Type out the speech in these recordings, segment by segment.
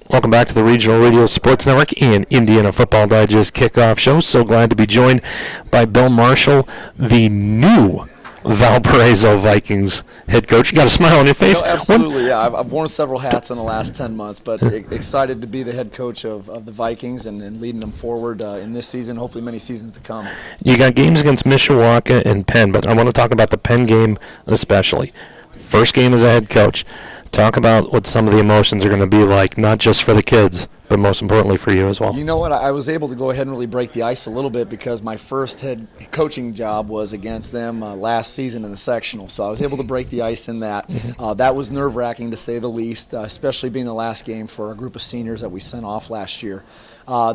Welcome back to the Regional Radio Sports Network and Indiana Football Digest Kickoff Show. So glad to be joined by Bill Marshall, the new Valparaiso Vikings head coach. You got a smile on your face. No, absolutely, yeah. I've worn several hats in the last 10 months, but excited to be the head coach of the Vikings and leading them forward in this season, hopefully many seasons to come. You got games against Mishawka and Penn, but I want to talk about the Penn game especially. First game as a head coach. Talk about what some of the emotions are going to be like, not just for the kids, but most importantly for you as well. You know what? I was able to go ahead and really break the ice a little bit because my first head coaching job was against them last season in the sectional. So I was able to break the ice in that. That was nerve-wracking to say the least, especially being the last game for a group of seniors that we sent off last year.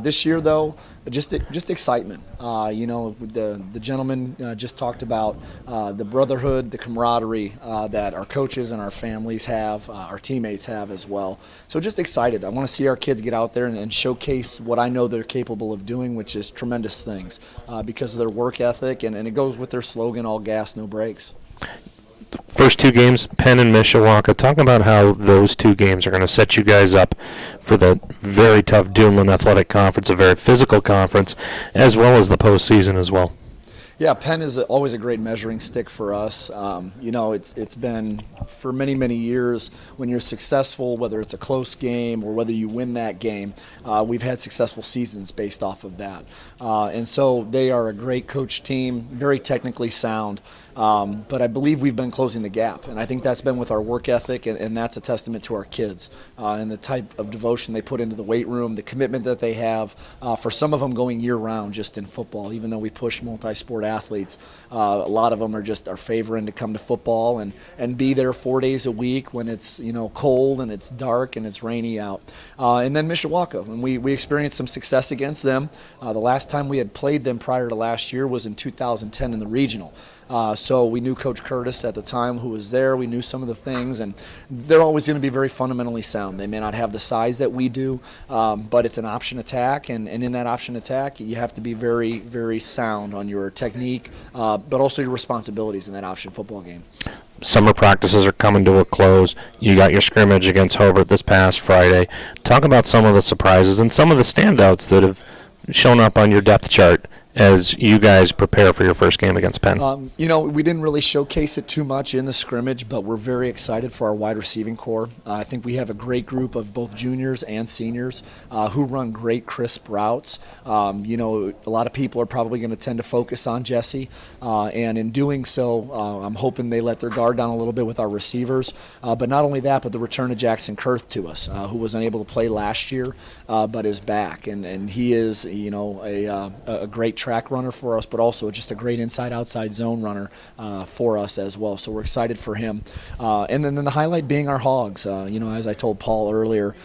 This year, though, just excitement. You know, the gentleman just talked about the brotherhood, the camaraderie that our coaches and our families have, our teammates have as well. So just excited. I want to see our kids get out there and showcase what I know they're capable of doing, which is tremendous things because of their work ethic, and it goes with their slogan, all gas, no brakes. First two games, Penn and Mishawka. Talk about how those two games are going to set you guys up for the very tough Duneland Athletic Conference, a very physical conference, as well as the postseason as well. Yeah, Penn is always a great measuring stick for us. You know, it's been for many, many years when you're successful, whether it's a close game or whether you win that game, we've had successful seasons based off of that. And so they are a great coach team, very technically sound. But I believe we've been closing the gap, and I think that's been with our work ethic, and that's a testament to our kids and the type of devotion they put into the weight room, the commitment that they have, for some of them going year-round just in football. Even though we push multi-sport athletes, a lot of them are favoring to come to football and be there 4 days a week when it's, you know, cold and it's dark and it's rainy out. And then Mishawka, and we experienced some success against them. The last time we had played them prior to last year was in 2010 in the regional. So we knew Coach Curtis at the time who was there. We knew some of the things, and they're always going to be very fundamentally sound. They may not have the size that we do, but it's an option attack, and in that option attack, you have to be very, very sound on your technique, but also your responsibilities in that option football game. Summer practices are coming to a close. You got your scrimmage against Hobart this past Friday. Talk about some of the surprises and some of the standouts that have shown up on your depth chart as you guys prepare for your first game against Penn. You know, we didn't really showcase it too much in the scrimmage, but we're very excited for our wide receiving core. I think we have a great group of both juniors and seniors who run great, crisp routes. You know, a lot of people are probably going to tend to focus on Jesse, and in doing so, I'm hoping they let their guard down a little bit with our receivers. But not only that, but the return of Jackson Kurth to us, who wasn't able to play last year, but is back. And he is, you know, a great track runner for us, but also just a great inside-outside zone runner for us as well. So we're excited for him. And then the highlight being our Hogs. You know, as I told Paul earlier,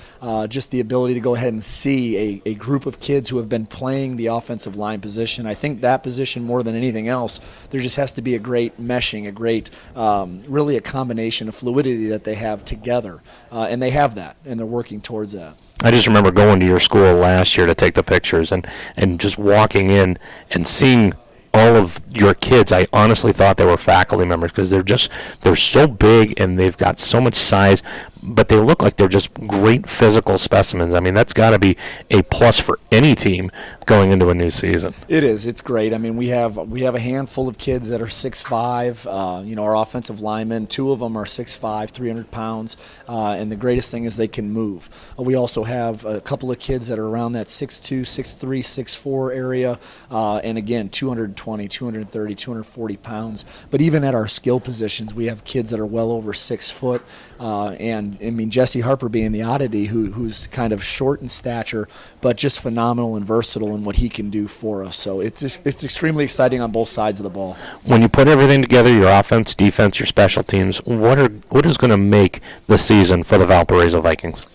just the ability to go ahead and see a group of kids who have been playing the offensive line position. I think that position more than anything else, there just has to be a great meshing, a great, really a combination of fluidity that they have together. And they have that, and they're working towards that. I just remember going to your school last year to take the pictures and just walking in and seeing all of your kids. I honestly thought they were faculty members because they're so big and they've got so much size, but they look like they're just great physical specimens. I mean, that's got to be a plus for any team going into a new season. It is. It's great. I mean, we have a handful of kids that are 6'5". You know, our offensive linemen, 2 of them are 6'5", 300 pounds, and the greatest thing is they can move. We also have a couple of kids that are around that 6'2", 6'3", 6'4" area, and again, 220, 230, 240 pounds. But even at our skill positions, we have kids that are well over 6 foot, and I mean, Jesse Harper being the oddity, who's kind of short in stature, but just phenomenal and versatile in what he can do for us. So it's extremely exciting on both sides of the ball. When you put everything together, your offense, defense, your special teams, what is going to make the season for the Valparaiso Vikings?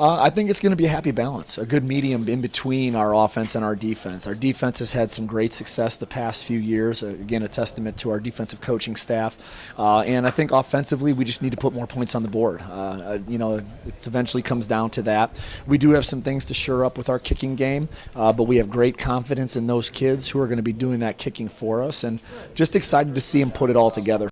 I think it's going to be a happy balance, a good medium in between our offense and our defense. Our defense has had some great success the past few years, again, a testament to our defensive coaching staff. And I think offensively, we just need to put more points on the board. You know, it eventually comes down to that. We do have some things to shore up with our kicking game, but we have great confidence in those kids who are going to be doing that kicking for us, and just excited to see them put it all together.